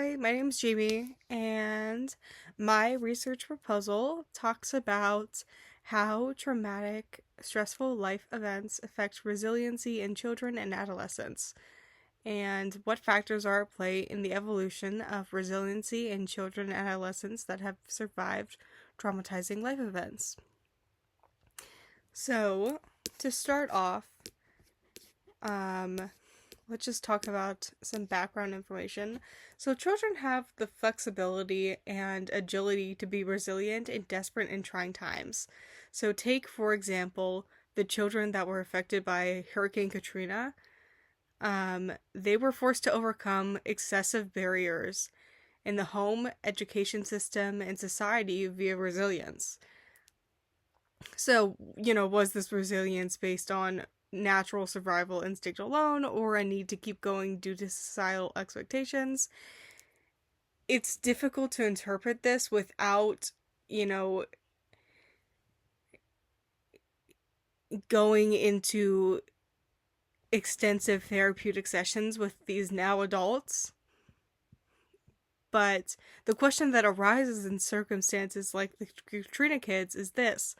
Hi, my name is Jamie, and my research proposal talks about how traumatic, stressful life events affect resiliency in children and adolescents, and what factors are at play in the evolution of resiliency in children and adolescents that have survived traumatizing life events. So, to start off, um, let's just talk about some background information. So, children have the flexibility and agility to be resilient in desperate and trying times. So, take, for example, the children that were affected by Hurricane Katrina. They were forced to overcome excessive barriers in the home, education system, and society via resilience. So, was this resilience based on natural survival instinct alone or a need to keep going due to societal expectations? It's difficult to interpret this without, going into extensive therapeutic sessions with these now adults. But the question that arises in circumstances like the Katrina kids is this.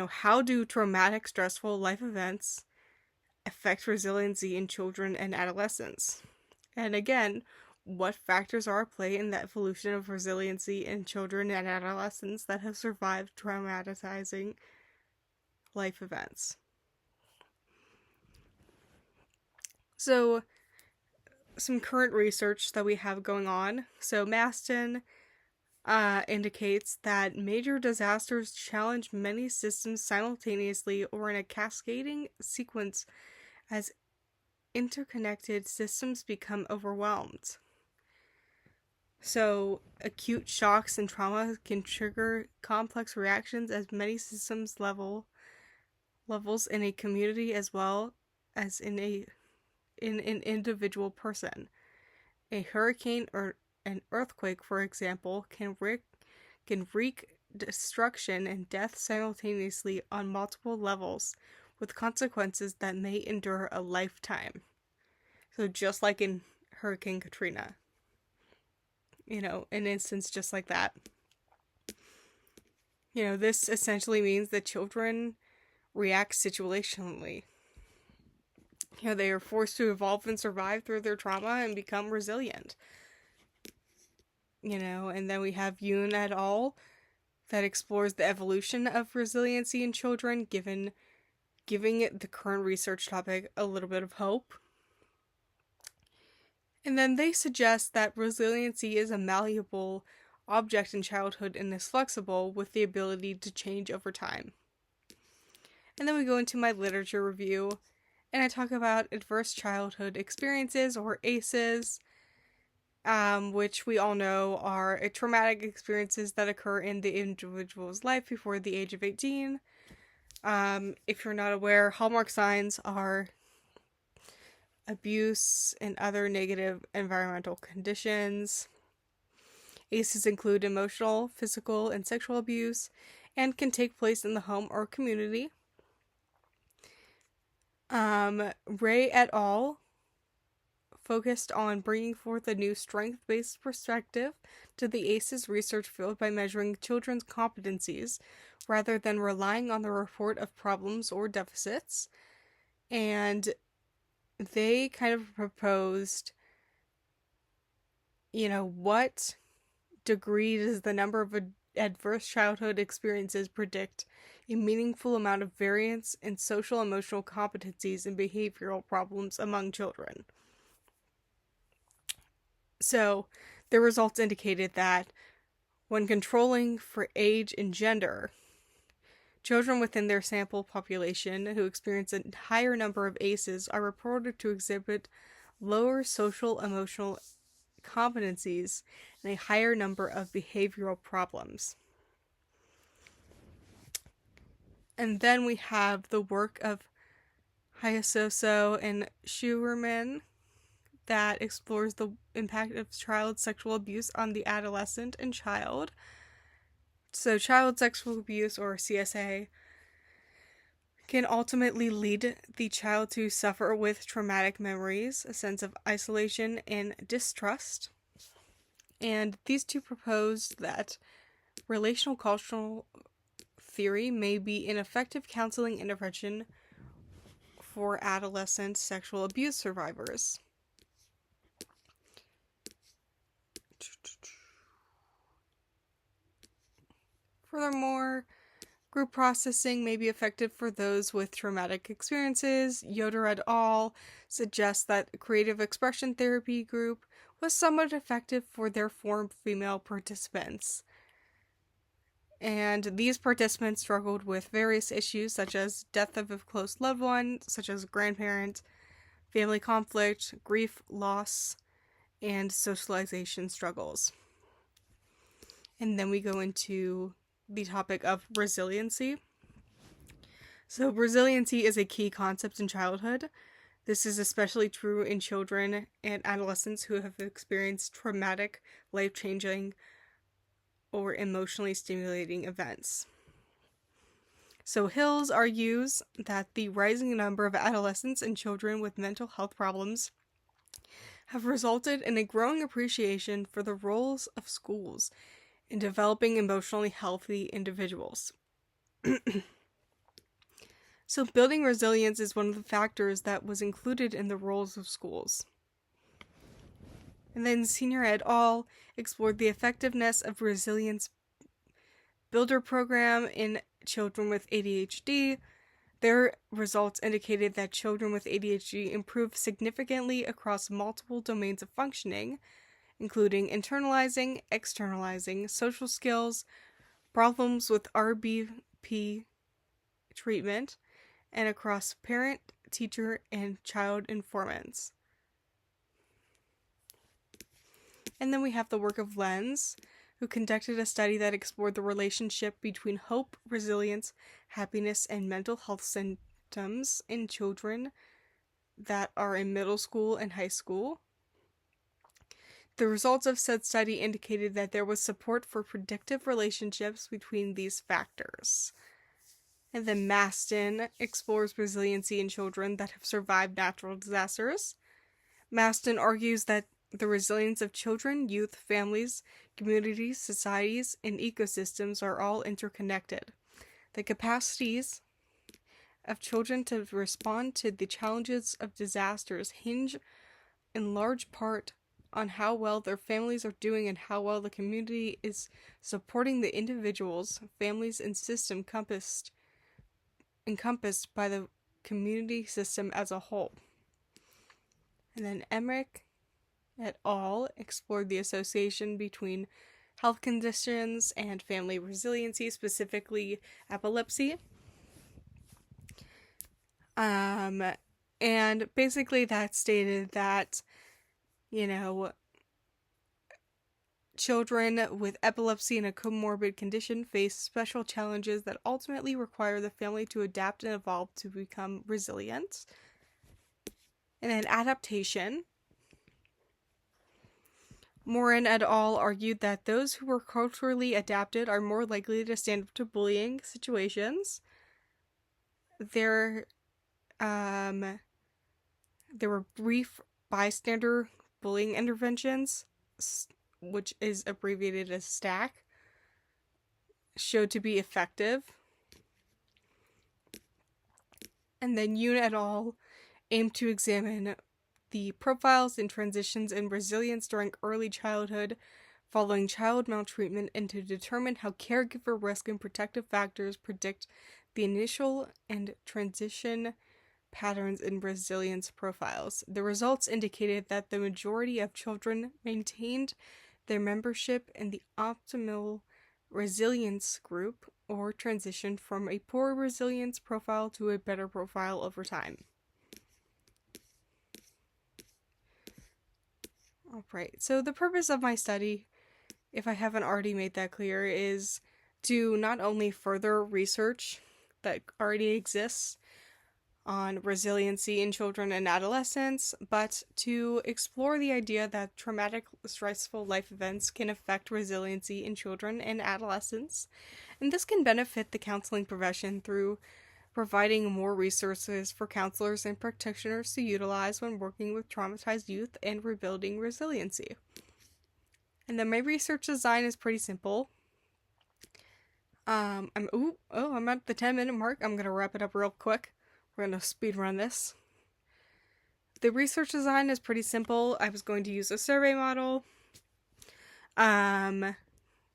How do traumatic, stressful life events affect resiliency in children and adolescents? And again, what factors are at play in the evolution of resiliency in children and adolescents that have survived traumatizing life events? So, some current research that we have going on. So, Maston indicates that major disasters challenge many systems simultaneously or in a cascading sequence as interconnected systems become overwhelmed. So, acute shocks and trauma can trigger complex reactions as many systems levels in a community as well as in an individual person. A hurricane or an earthquake, for example, can wreak destruction and death simultaneously on multiple levels, with consequences that may endure a lifetime. So just like in Hurricane Katrina. An instance just like that. This essentially means that children react situationally. They are forced to evolve and survive through their trauma and become resilient. And then we have Yoon et al. That explores the evolution of resiliency in children, giving the current research topic a little bit of hope. And then they suggest that resiliency is a malleable object in childhood and is flexible with the ability to change over time. And then we go into my literature review, and I talk about adverse childhood experiences, or ACEs, which we all know are traumatic experiences that occur in the individual's life before the age of 18. If you're not aware, hallmark signs are abuse and other negative environmental conditions. ACEs include emotional, physical, and sexual abuse and can take place in the home or community. Ray et al. Focused on bringing forth a new strength-based perspective to the ACEs research field by measuring children's competencies rather than relying on the report of problems or deficits. And they kind of proposed, what degree does the number of adverse childhood experiences predict a meaningful amount of variance in social emotional competencies and behavioral problems among children. So, the results indicated that when controlling for age and gender, children within their sample population who experience a higher number of ACEs are reported to exhibit lower social emotional competencies and a higher number of behavioral problems. And then we have the work of Hayasoso and Schuerman that explores the impact of child sexual abuse on the adolescent and child. So, child sexual abuse, or CSA, can ultimately lead the child to suffer with traumatic memories, a sense of isolation and distrust. And these two proposed that relational cultural theory may be an effective counseling intervention for adolescent sexual abuse survivors. Furthermore, group processing may be effective for those with traumatic experiences. Yoder et al. Suggests that a creative expression therapy group was somewhat effective for their former female participants. And these participants struggled with various issues such as death of a close loved one, such as a grandparent, family conflict, grief, loss, and socialization struggles. And then we go into the topic of resiliency. So resiliency is a key concept in childhood. This is especially true in children and adolescents who have experienced traumatic, life-changing, or emotionally stimulating events. So Hills argues that the rising number of adolescents and children with mental health problems have resulted in a growing appreciation for the roles of schools in developing emotionally healthy individuals. So building resilience is one of the factors that was included in the roles of schools. And then Senior et al. Explored the effectiveness of Resilience Builder program in children with ADHD. Their results indicated that children with ADHD improved significantly across multiple domains of functioning, including internalizing, externalizing, social skills, problems with RBP treatment, and across parent, teacher, and child informants. And then we have the work of Lenz, who conducted a study that explored the relationship between hope, resilience, happiness, and mental health symptoms in children that are in middle school and high school. The results of said study indicated that there was support for predictive relationships between these factors. And then Maston explores resiliency in children that have survived natural disasters. Maston argues that the resilience of children, youth, families, communities, societies, and ecosystems are all interconnected. The capacities of children to respond to the challenges of disasters hinge in large part on how well their families are doing and how well the community is supporting the individuals, families, and system encompassed by the community system as a whole. And then Emmerich et al. Explored the association between health conditions and family resiliency, specifically epilepsy. And basically that stated that, children with epilepsy and a comorbid condition face special challenges that ultimately require the family to adapt and evolve to become resilient. And then adaptation. Morin et al. Argued that those who were culturally adapted are more likely to stand up to bullying situations. There were brief bystander bullying interventions, which is abbreviated as STAC, showed to be effective. And then Yoon et al. Aimed to examine the profiles and transitions in resilience during early childhood following child maltreatment and to determine how caregiver risk and protective factors predict the initial and transition patterns in resilience profiles. The results indicated that the majority of children maintained their membership in the optimal resilience group or transitioned from a poor resilience profile to a better profile over time. Alright, so the purpose of my study, if I haven't already made that clear, is to not only further research that already exists on resiliency in children and adolescents, but to explore the idea that traumatic, stressful life events can affect resiliency in children and adolescents, and this can benefit the counseling profession through providing more resources for counselors and practitioners to utilize when working with traumatized youth and rebuilding resiliency. And then my research design is pretty simple. I'm at the 10-minute mark. I'm gonna wrap it up real quick. We're gonna speed run this. The research design is pretty simple. I was going to use a survey model.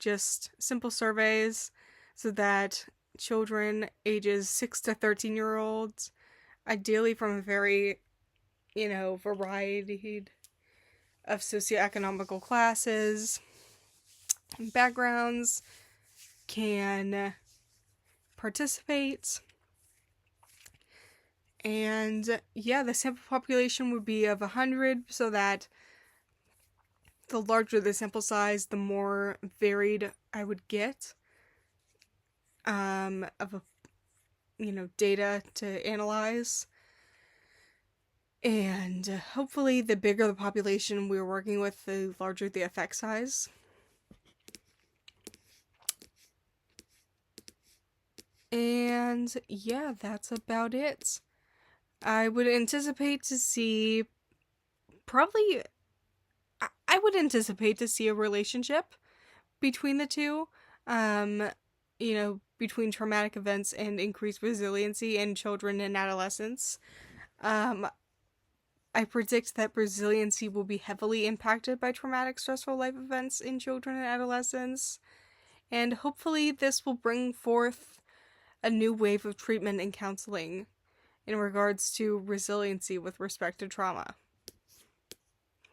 Just simple surveys so that children ages 6 to 13-year-olds, ideally from a very, variety of socioeconomical classes and backgrounds, can participate. And yeah, the sample population would be of 100, so that the larger the sample size, the more varied I would get of data to analyze. And hopefully the bigger the population we're working with, the larger the effect size. And yeah, that's about it. I would anticipate to see a relationship between the two, between traumatic events and increased resiliency in children and adolescents. I predict that resiliency will be heavily impacted by traumatic, stressful life events in children and adolescents, and hopefully this will bring forth a new wave of treatment and counseling in regards to resiliency with respect to trauma.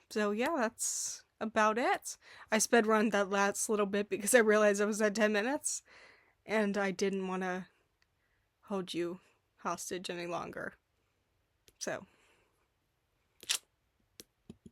So yeah, that's about it. I sped run that last little bit because I realized I was at 10 minutes, and I didn't want to hold you hostage any longer. So